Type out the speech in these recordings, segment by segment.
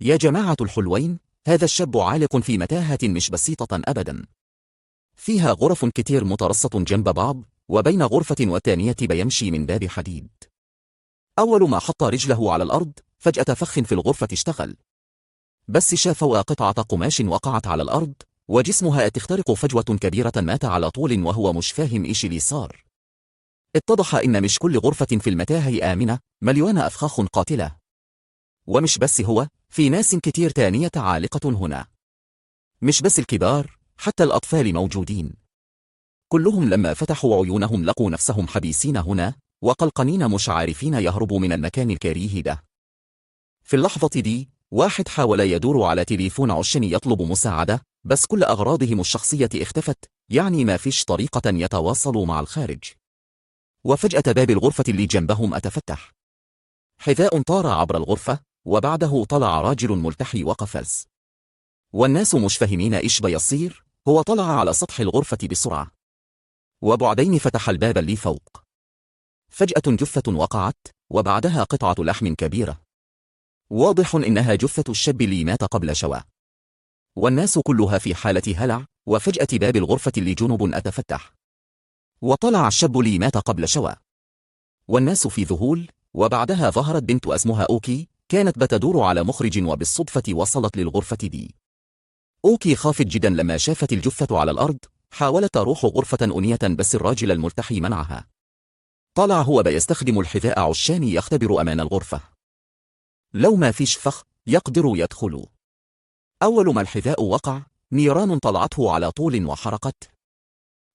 يا جماعة الحلوين، هذا الشاب عالق في متاهة مش بسيطة أبدا. فيها غرف كتير مترصة جنب بعض، وبين غرفة والتانية بيمشي من باب حديد. أول ما حط رجله على الأرض فجأة فخ في الغرفة اشتغل، بس شاف قطعة قماش وقعت على الأرض وجسمها تخترق فجوة كبيرة. مات على طول وهو مش فاهم إيش اللي صار. اتضح إن مش كل غرفة في المتاهة آمنة، مليانة أفخاخ قاتلة. ومش بس هو، في ناس كتير تانية عالقة هنا. مش بس الكبار، حتى الأطفال موجودين. كلهم لما فتحوا عيونهم لقوا نفسهم حبيسين هنا، وقلقانين مش عارفين يهربوا من المكان الكريه ده. في اللحظة دي، واحد حاول يدور على تليفون عشان يطلب مساعدة، بس كل أغراضهم الشخصية اختفت، يعني ما فيش طريقة يتواصلوا مع الخارج. وفجأة باب الغرفة اللي جنبهم أتفتح. حذاء طار عبر الغرفة، وبعده طلع راجل ملتحي وقفز. والناس مش فاهمين إيش بيصير. هو طلع على سطح الغرفة بسرعة، وبعدين فتح الباب اللي فوق. فجأة جثة وقعت، وبعدها قطعة لحم كبيرة. واضح إنها جثة الشاب اللي مات قبل شوى. والناس كلها في حالة هلع، وفجأة باب الغرفة اللي جنب أتفتح، وطلع الشاب اللي مات قبل شوى. والناس في ذهول، وبعدها ظهرت بنت اسمها أوكي، كانت بتدور على مخرج وبالصدفة وصلت للغرفة دي. أوكي خافت جدا لما شافت الجثة على الأرض، حاولت تروح غرفة أنية بس الراجل الملتحي منعها. طلع هو بيستخدم الحذاء عشان يختبر أمان الغرفة. لو ما فيش فخ يقدروا يدخلوا. أول ما الحذاء وقع، نيران طلعته على طول وحرقت.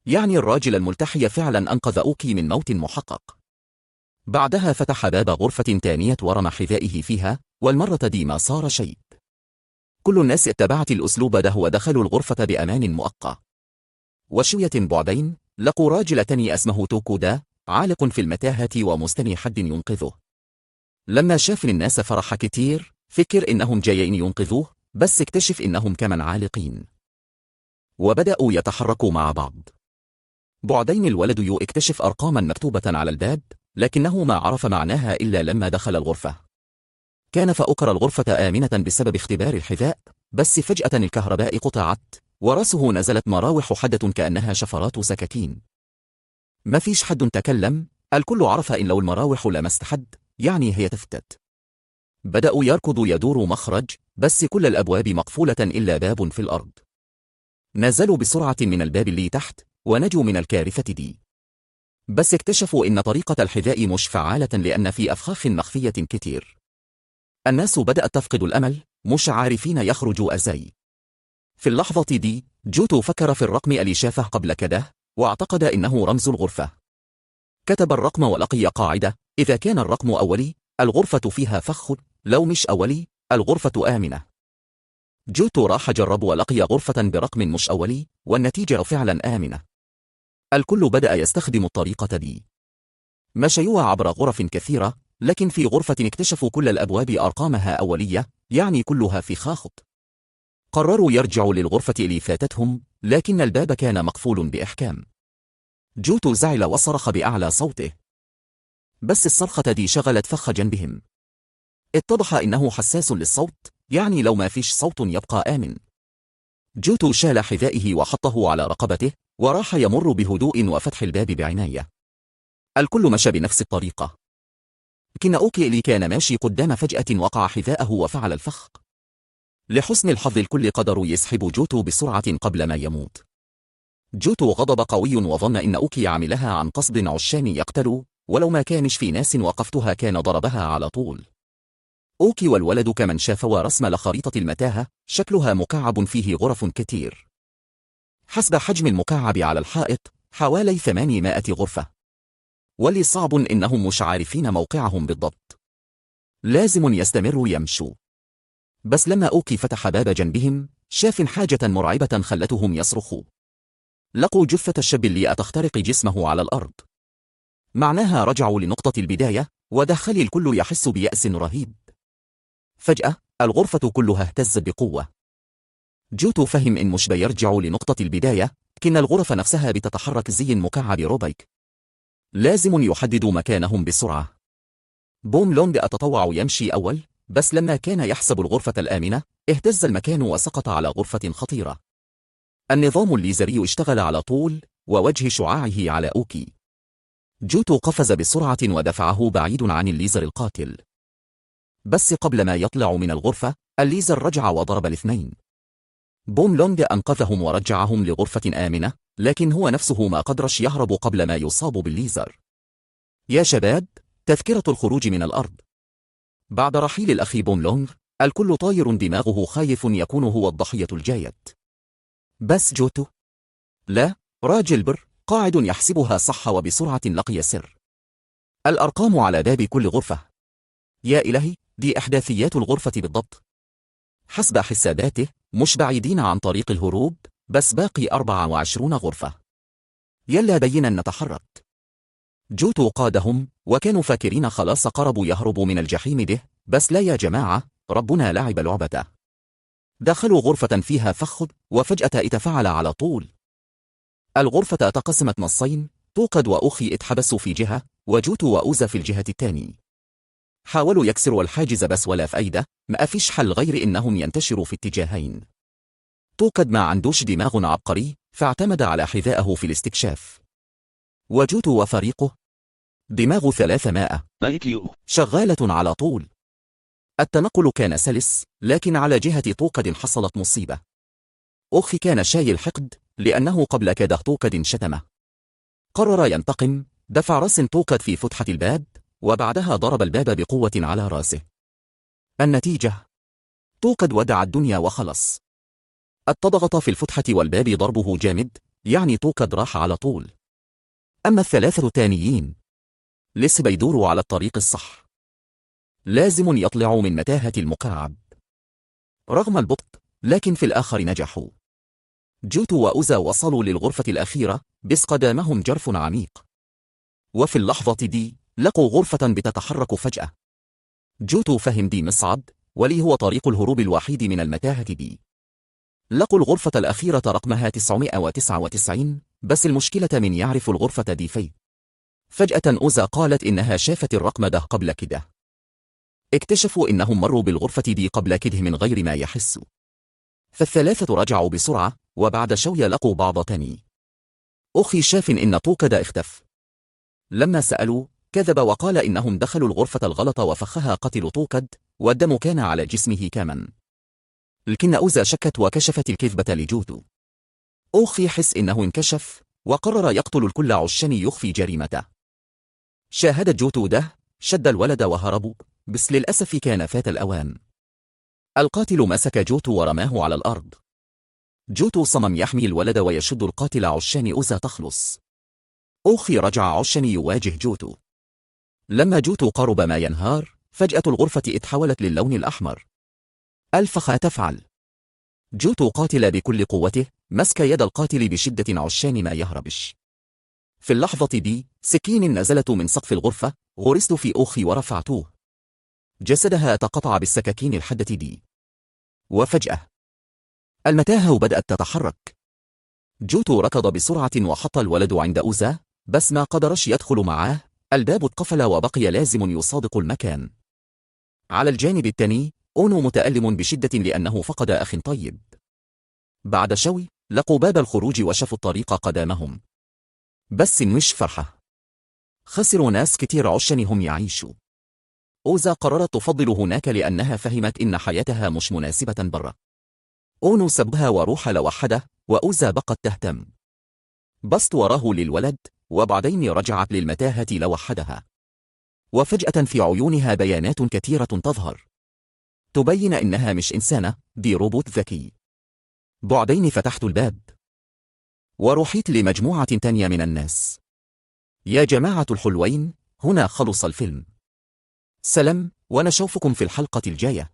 يعني الراجل الملتحي فعلا أنقذ أوكي من موت محقق. بعدها فتح باب غرفة تانية ورمى حذائه فيها، والمرة دي ما صار شيء. كل الناس اتبعت الأسلوب ده ودخلوا الغرفة بأمان مؤقت. وشوية بعدين لقوا راجل تاني اسمه توكودا، عالق في المتاهة ومستني حد ينقذه. لما شاف الناس فرح كتير، فكر إنهم جايين ينقذوه، بس اكتشف إنهم كمان عالقين. وبدأوا يتحركوا مع بعض. بعدين الولد يكتشف أرقاما مكتوبة على الباب، لكنه ما عرف معناها إلا لما دخل الغرفة. كان فأكر الغرفة آمنة بسبب اختبار الحذاء، بس فجأة الكهرباء قطعت، ورأسه نزلت مراوح حادة كأنها شفرات سكاكين. ما فيش حد تكلم، الكل عرف إن لو المراوح لمست حد يعني هي تفتت. بدأوا يركضوا يدوروا مخرج، بس كل الأبواب مقفولة إلا باب في الأرض. نزلوا بسرعة من الباب اللي تحت، ونجوا من الكارثة دي. بس اكتشفوا إن طريقة الحذاء مش فعالة لأن في أفخاخ مخفية كتير. الناس بدأت تفقد الأمل، مش عارفين يخرجوا أزاي. في اللحظة دي، جوتو فكر في الرقم اللي شافه قبل كده، واعتقد إنه رمز الغرفة. كتب الرقم ولقي قاعدة: إذا كان الرقم أولي، الغرفة فيها فخ، لو مش أولي، الغرفة آمنة. جوتو راح جرب ولقي غرفة برقم مش أولي، والنتيجة فعلا آمنة. الكل بدأ يستخدم الطريقة دي. مشيوا عبر غرف كثيرة، لكن في غرفة اكتشفوا كل الأبواب أرقامها أولية، يعني كلها فخاخ. قرروا يرجعوا للغرفة اللي فاتتهم، لكن الباب كان مقفول بإحكام. جوتو زعل وصرخ بأعلى صوته، بس الصرخة دي شغلت فخ جنبهم. اتضح إنه حساس للصوت، يعني لو ما فيش صوت يبقى آمن. جوتو شال حذائه وحطه على رقبته، وراح يمر بهدوء وفتح الباب بعناية. الكل مشى بنفس الطريقة. لكن أوكي اللي كان ماشي قدام فجأة وقع حذاءه وفعل الفخ. لحسن الحظ الكل قدروا يسحبوا جوتو بسرعة قبل ما يموت. جوتو غضب قوي وظن إن أوكي عملها عن قصد عشان يقتلوا، ولو ما كانش في ناس وقفتها كان ضربها على طول. أوكي والولد كمن شافوا رسم لخريطة المتاهة، شكلها مكعب فيه غرف كتير. حسب حجم المكعب على الحائط، حوالي 800 غرفة. واللي صعب إنهم مش عارفين موقعهم بالضبط. لازم يستمروا يمشوا. بس لما أوكي فتح باب جنبهم، شاف حاجة مرعبة خلتهم يصرخوا. لقوا جثة الشاب اللي تخترق جسمه على الأرض. معناها رجعوا لنقطة البداية، ودخل الكل يحس بيأس رهيب. فجأة، الغرفة كلها اهتزت بقوة. جوتو فهم إن مش بيرجعوا لنقطة البداية، لكن الغرف نفسها بتتحرك زي المكعب روبيك. لازم يحددوا مكانهم بسرعة. بوم لوند أتطوع يمشي أول، بس لما كان يحسب الغرفة الآمنة اهتز المكان وسقط على غرفة خطيرة. النظام الليزري اشتغل على طول ووجه شعاعه على أوكي. جوتو قفز بسرعة ودفعه بعيد عن الليزر القاتل. بس قبل ما يطلع من الغرفة الليزر رجع وضرب الاثنين. بوم لونج أنقذهم ورجعهم لغرفة آمنة، لكن هو نفسه ما قدرش يهرب قبل ما يصاب بالليزر. يا شباب، تذكرة الخروج من الأرض. بعد رحيل الأخ بوم لونج الكل طاير دماغه خايف يكون هو الضحية الجاية. بس جوتو لا، راجل بر قاعد يحسبها صح وبسرعة لقي سر. الأرقام على باب كل غرفة. يا إلهي، دي إحداثيات الغرفة بالضبط. حسب حساباته مش بعيدين عن طريق الهروب، بس باقي 24 غرفة. يلا بينا نتحرك. جوتو قادهم وكانوا فاكرين خلاص قربوا يهربوا من الجحيم ده، بس لا يا جماعة، ربنا لعب لعبته. دخلوا غرفة فيها فخ وفجأة اتفاعل على طول. الغرفة تقسمت نصين، توقد وأخي اتحبسوا في جهة وجوتو وأوزا في الجهة الثانية. حاولوا يكسروا الحاجز بس ولا فايدة، ما فيش حل غير إنهم ينتشروا في اتجاهين. توقد ما عندوش دماغ عبقري فاعتمد على حذائه في الاستكشاف. وجوتو وفريقه دماغ 300 شغالة على طول. التنقل كان سلس، لكن على جهة توقد حصلت مصيبة. أخي كان شايل حقد لأنه قبل كده توقد شتمه. قرر ينتقم، دفع راس توقد في فتحة الباب وبعدها ضرب الباب بقوة على راسه. النتيجة توقد ودع الدنيا وخلص. التضغط في الفتحة والباب ضربه جامد، يعني توقد راح على طول. أما الثلاثة التانيين لسه بيدوروا على الطريق الصح. لازم يطلعوا من متاهة المكعب. رغم البطء لكن في الآخر نجحوا. جوتو وأوزا وصلوا للغرفة الأخيرة بس قدامهم جرف عميق. وفي اللحظة دي لقوا غرفة بتتحرك فجأة. جوتو فهم دي مصعد، ولي هو طريق الهروب الوحيد من المتاهة دي. لقوا الغرفة الأخيرة رقمها 999، بس المشكلة من يعرف الغرفة دي في. فجأة أوزا قالت إنها شافت الرقم ده قبل كده. اكتشفوا إنهم مروا بالغرفة دي قبل كده من غير ما يحسوا. فالثلاثة رجعوا بسرعة وبعد شوية لقوا بعض تاني. أخي شاف إن توقد اختف. لما سألوا كذب وقال إنهم دخلوا الغرفة الغلط وفخها قتل توقد والدم كان على جسمه كامل. لكن أوزا شكت وكشفت الكذبة لجوتو. أخي حس إنه انكشف وقرر يقتل الكل عشان يخفي جريمته. شاهد جوتو ده، شد الولد وهربوا، بس للأسف كان فات الأوان. القاتل مسك جوتو ورماه على الأرض. جوتو صمم يحمي الولد ويشد القاتل عشان أوزا تخلص. أخي رجع عشان يواجه جوتو. لما جوتو قرب ما ينهار فجأة الغرفة اتحولت للون الأحمر. الفخ تفعل. جوتو قاتل بكل قوته، مسك يد القاتل بشدة عشان ما يهربش. في اللحظة دي سكين نزلت من سقف الغرفة، غرست في أخي ورفعتوه. جسدها تقطع بالسكاكين الحادة دي. وفجأة المتاهة بدأت تتحرك. جوتو ركض بسرعة وحط الولد عند أوزا، بس ما قدرش يدخل معاه، الباب اتقفل وبقي لازم يصادق المكان. على الجانب الثاني أونو متألم بشدة لأنه فقد أخ طيب. بعد شوي لقوا باب الخروج وشافوا الطريق قدامهم. بس مش فرحة. خسروا ناس كتير عشانهم يعيشوا. أوزا قررت تفضل هناك لأنها فهمت إن حياتها مش مناسبة برا. أونو سبها وروح لوحده وأوزا بقت تهتم. بسط وراه للولد وبعدين رجعت للمتاهة لوحدها. وفجأة في عيونها بيانات كثيرة تظهر. تبين إنها مش إنسانة، دي روبوت ذكي. بعدين فتحت الباب ورحيت لمجموعة تانية من الناس. يا جماعة الحلوين، هنا خلص الفيلم. سلام ونشوفكم في الحلقة الجاية.